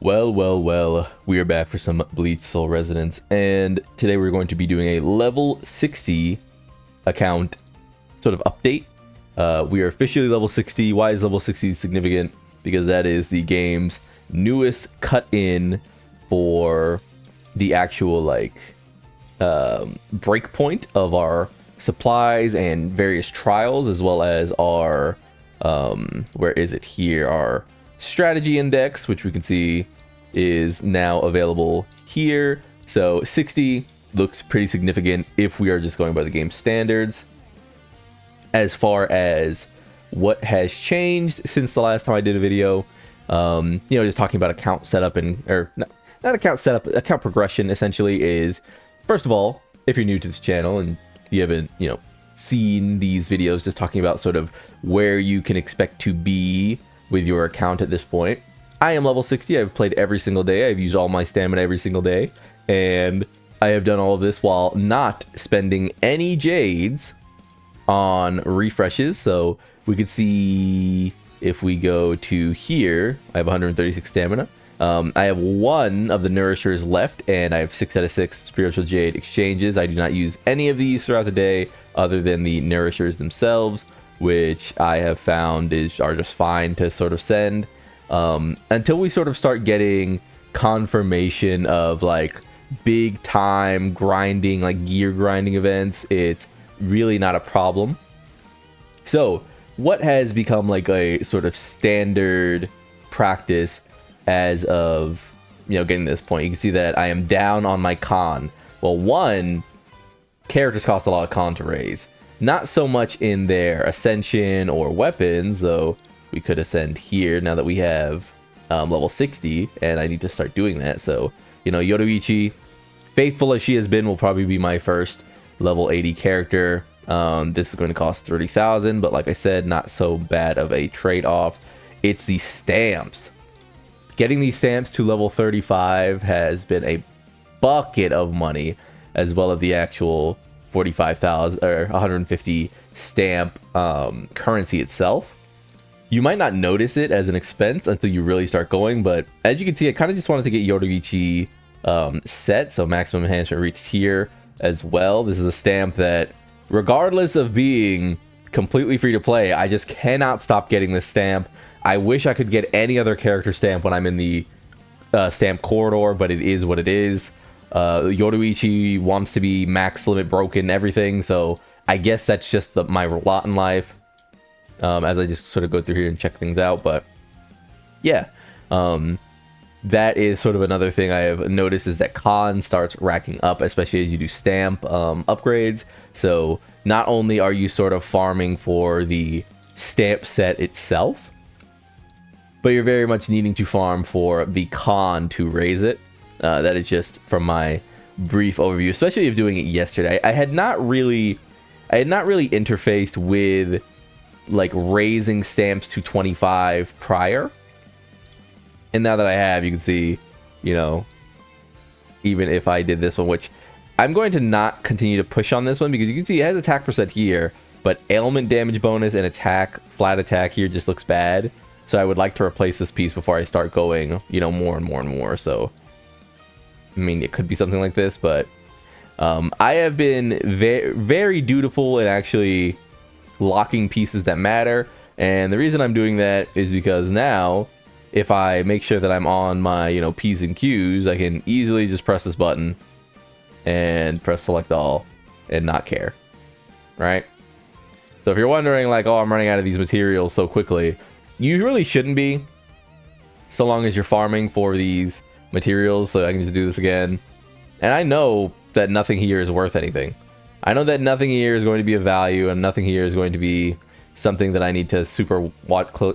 Well, we are back for some Bleach Soul Resonance, and today we're going to be doing a level 60 account sort of update. We are officially level 60. Why is level 60 significant? Because that is the game's newest cut-in for the actual, breakpoint of our supplies and various trials, as well as our, where is it here? Our strategy index, which we can see is now available here. So 60 looks pretty significant if we are just going by the game standards. As far as what has changed since the last time I did a video, just talking about account setup not account setup, account progression essentially is, first of all, if you're new to this channel and you haven't, seen these videos, just talking about sort of where you can expect to be with your account at this point. I am level 60. I've played every single day. I've used all my stamina every single day. And I have done all of this while not spending any Jades on refreshes. So we could see if we go to here, I have 136 stamina. I have one of the nourishers left, and I have 6 out of 6 spiritual jade exchanges. I do not use any of these throughout the day other than the nourishers themselves, which I have found are just fine to sort of send until we sort of start getting confirmation of big time grinding, gear grinding events. It's really not a problem. So what has become a sort of standard practice as of getting to this point? You can see that I am down on my con. Well, one, characters cost a lot of con to raise, not so much in their ascension or weapons, though we could ascend here now that we have level 60, and I need to start doing that. So Yoruichi, faithful as she has been, will probably be my first level 80 character. This is going to cost 30,000, but like I said, not so bad of a trade-off. It's the stamps. Getting these stamps to level 35 has been a bucket of money, as well as the actual 45,000 or 150 stamp currency itself. You might not notice it as an expense until you really start going, but as you can see, I kind of just wanted to get Yoruichi set, so maximum enhancement reached here as well. This is a stamp that, regardless of being completely free to play, I just cannot stop getting this stamp. I wish I could get any other character stamp when I'm in the stamp corridor, but it is what it is. Yoruichi wants to be max limit broken, everything, so I guess that's just my lot in life, as I just sort of go through here and check things out. But yeah, that is sort of another thing I have noticed, is that con starts racking up, especially as you do stamp upgrades. So not only are you sort of farming for the stamp set itself, but you're very much needing to farm for the con to raise it. That is just from my brief overview, especially of doing it yesterday. I had not really interfaced with raising stamps to 25 prior. And now that I have, you can see, even if I did this one, which I'm going to not continue to push on this one, because you can see it has attack percent here, but ailment damage bonus and flat attack here just looks bad. So I would like to replace this piece before I start going, more and more and more. So, I mean, it could be something like this, but I have been very dutiful in actually locking pieces that matter. And the reason I'm doing that is because now, if I make sure that I'm on my, P's and Q's, I can easily just press this button and press select all and not care, right? So if you're wondering oh, I'm running out of these materials so quickly, you really shouldn't be, so long as you're farming for these materials. So I can just do this again. And I know that nothing here is worth anything. I know that nothing here is going to be of value, and nothing here is going to be something that I need to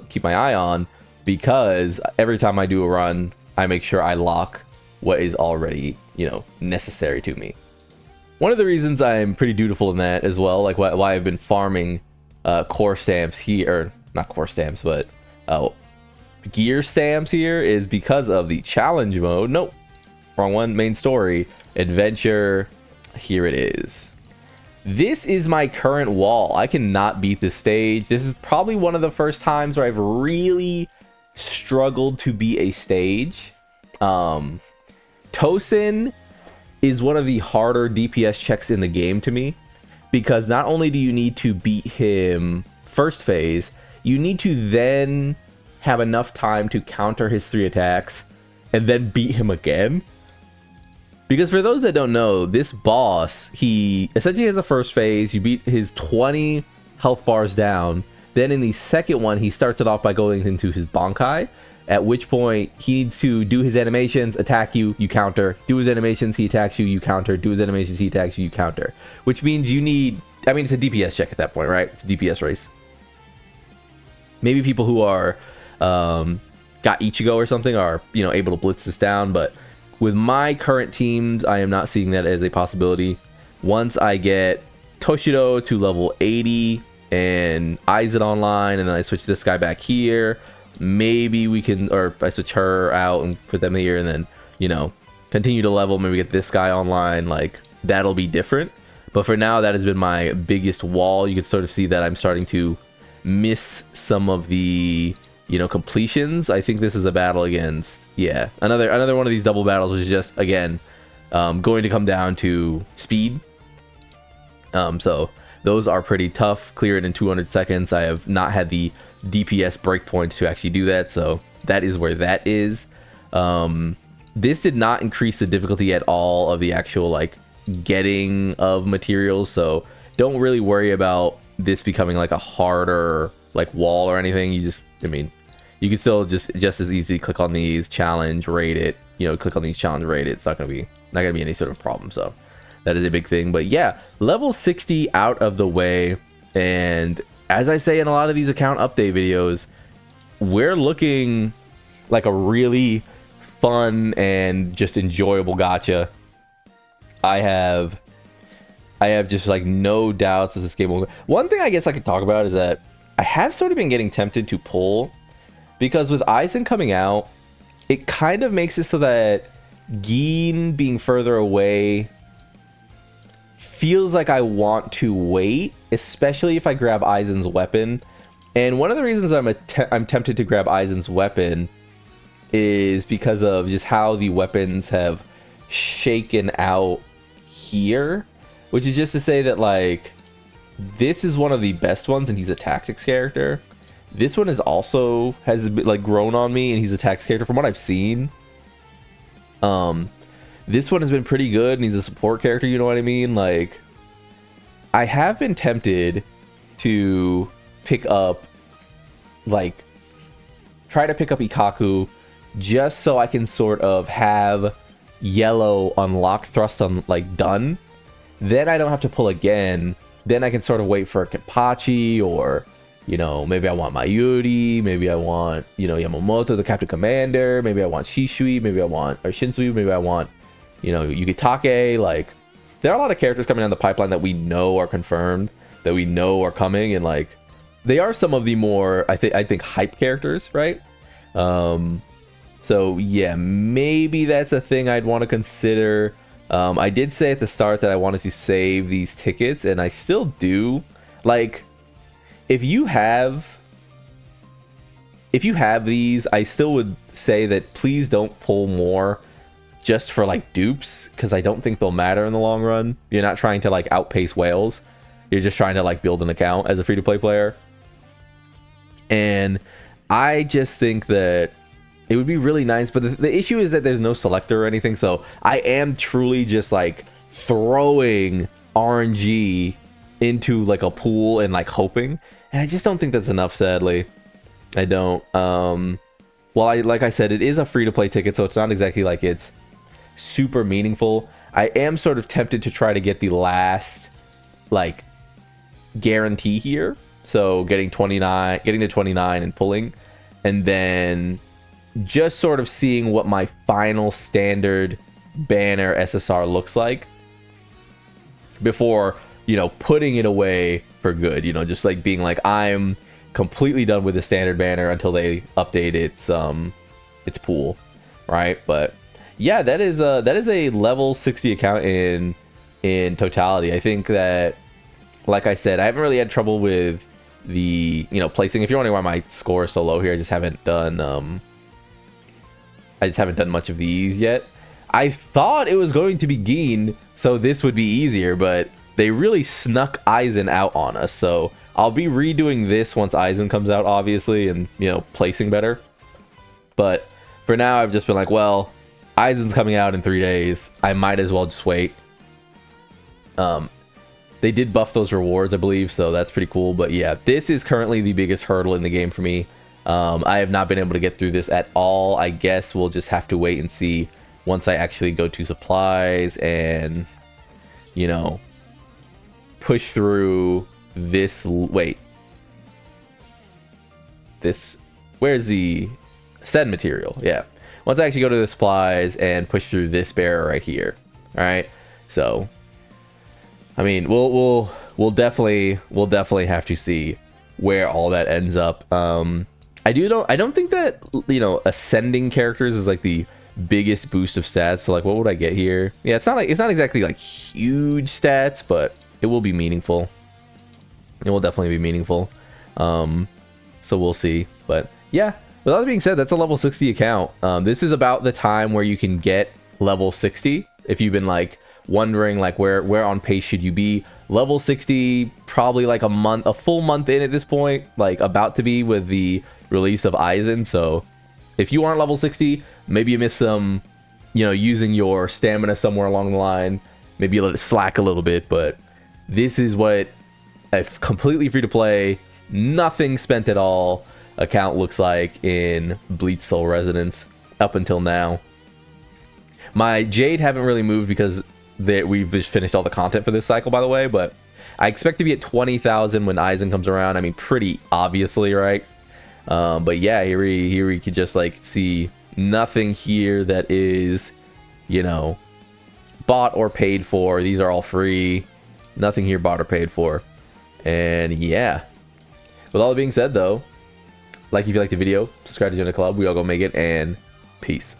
keep my eye on, because every time I do a run, I make sure I lock what is already, necessary to me. One of the reasons I'm pretty dutiful in that as well, why I've been farming core stamps here, or not core stamps, but gear stamps here, is because of the challenge mode. Nope, wrong one. Main story, adventure. Here it is. This is my current wall. I cannot beat this stage. This is probably one of the first times where I've really struggled to beat a stage. Um, Tosin is one of the harder DPS checks in the game to me, because not only do you need to beat him first phase, you need to then have enough time to counter his 3 attacks and then beat him again. Because for those that don't know, this boss, he essentially has a first phase, you beat his 20 health bars down, then in the second one, he starts it off by going into his Bankai, at which point he needs to do his animations, attack you, you counter, do his animations, he attacks you, you counter, do his animations, he attacks you, you counter. Which means you need, I mean, it's a DPS check at that point, right? It's a DPS race. Maybe people who are, got Ichigo or something are, you know, able to blitz this down, but with my current teams, I am not seeing that as a possibility. Once I get Toshido to level 80 and Aizen online, and then I switch this guy back here, maybe we can, or I switch her out and put them here, and then, you know, continue to level, maybe get this guy online, like, that'll be different. But for now, that has been my biggest wall. You can sort of see that I'm starting to miss some of the, you know, completions. I think this is a battle against, yeah, another one of these double battles is just, again, going to come down to speed. So those are pretty tough. Clear it in 200 seconds. I have not had the DPS breakpoint to actually do that, so that is where that is. This did not increase the difficulty at all of the actual, like, getting of materials, so don't really worry about this becoming like a harder, like, wall or anything. You just, I mean, you can still just as easily click on these, challenge, rate it, you know, click on these, challenge, rate it. It's not gonna be any sort of problem. So that is a big thing. But yeah, level 60 out of the way, and as I say in a lot of these account update videos, we're looking like a really fun and just enjoyable gacha. I have just like no doubts that this game will. One thing I guess I could talk about is that I have sort of been getting tempted to pull, because with Aizen coming out, it kind of makes it so that Gin being further away feels like I want to wait, especially if I grab Aizen's weapon. And one of the reasons I'm tempted to grab Aizen's weapon is because of just how the weapons have shaken out here, which is just to say that, like, this is one of the best ones and he's a tactics character. This one is also has like grown on me and he's a tactics character from what I've seen. This one has been pretty good and he's a support character, you know what I mean? Like, I have been tempted to pick up, like, try to pick up Ikaku just so I can sort of have yellow unlocked, thrust on, like, done. Then I don't have to pull again. Then I can sort of wait for a Kenpachi, or, you know, maybe I want Mayuri, maybe I want, you know, Yamamoto, the Captain Commander, maybe I want Shisui, maybe I want, or Shinsui, maybe I want, you know, Yukitake. Like, there are a lot of characters coming down the pipeline that we know are confirmed, that we know are coming, and, like, they are some of the more, I think hype characters, right? So yeah, maybe that's a thing I'd want to consider. I did say at the start that I wanted to save these tickets, and I still do. Like, if you have these, I still would say that please don't pull more just for, like, dupes, because I don't think they'll matter in the long run. You're not trying to, like, outpace whales. You're just trying to, like, build an account as a free-to-play player. And I just think that it would be really nice, but the issue is that there's no selector or anything, so I am truly just, like, throwing RNG into, like, a pool and, like, hoping, and I just don't think that's enough, sadly. I don't. Well, like I said, it is a free-to-play ticket, so it's not exactly like it's super meaningful. I am sort of tempted to try to get the last, like, guarantee here, so getting to 29 and pulling, and then just sort of seeing what my final standard banner SSR looks like before, you know, putting it away for good, you know, just like being like, I'm completely done with the standard banner until they update its pool, right? But yeah, that is a level 60 account in totality. I think that, like I said, I haven't really had trouble with the, you know, placing. If you're wondering why my score is so low here, I just haven't done I just haven't done much of these yet. I thought it was going to be Geen, so this would be easier, but they really snuck Aizen out on us. So I'll be redoing this once Aizen comes out, obviously, and, you know, placing better. But for now, I've just been like, well, Aizen's coming out in 3 days. I might as well just wait. They did buff those rewards, I believe, so that's pretty cool. But yeah, this is currently the biggest hurdle in the game for me. I have not been able to get through this at all. I guess we'll just have to wait and see once I actually go to supplies and, you know, push through this. Wait, this, where's the said material? Yeah, once I actually go to the supplies and push through this barrier right here. All right, so I mean, we'll definitely have to see where all that ends up. I don't think that, you know, ascending characters is like the biggest boost of stats. So like, what would I get here? Yeah, it's not exactly like huge stats, but it will be meaningful. It will definitely be meaningful. So we'll see. But yeah, with all that being said, that's a level 60 account. This is about the time where you can get level 60 if you've been like wondering like where on pace should you be. Level 60 probably like a full month in at this point, like about to be with the release of Aizen. So if you aren't level 60, maybe you missed some, you know, using your stamina somewhere along the line. Maybe you let it slack a little bit, but this is what a completely free to play, nothing spent at all account looks like in Bleach Soul Resonance up until now. My Jade haven't really moved because we've just finished all the content for this cycle, by the way, but I expect to be at 20,000 when Aizen comes around. I mean, pretty obviously, right? But yeah, here we could just like see nothing here that is, you know, bought or paid for. These are all free. Nothing here bought or paid for. And yeah, with all that being said though, like if you liked the video, subscribe to join the club. We all go make it, and peace.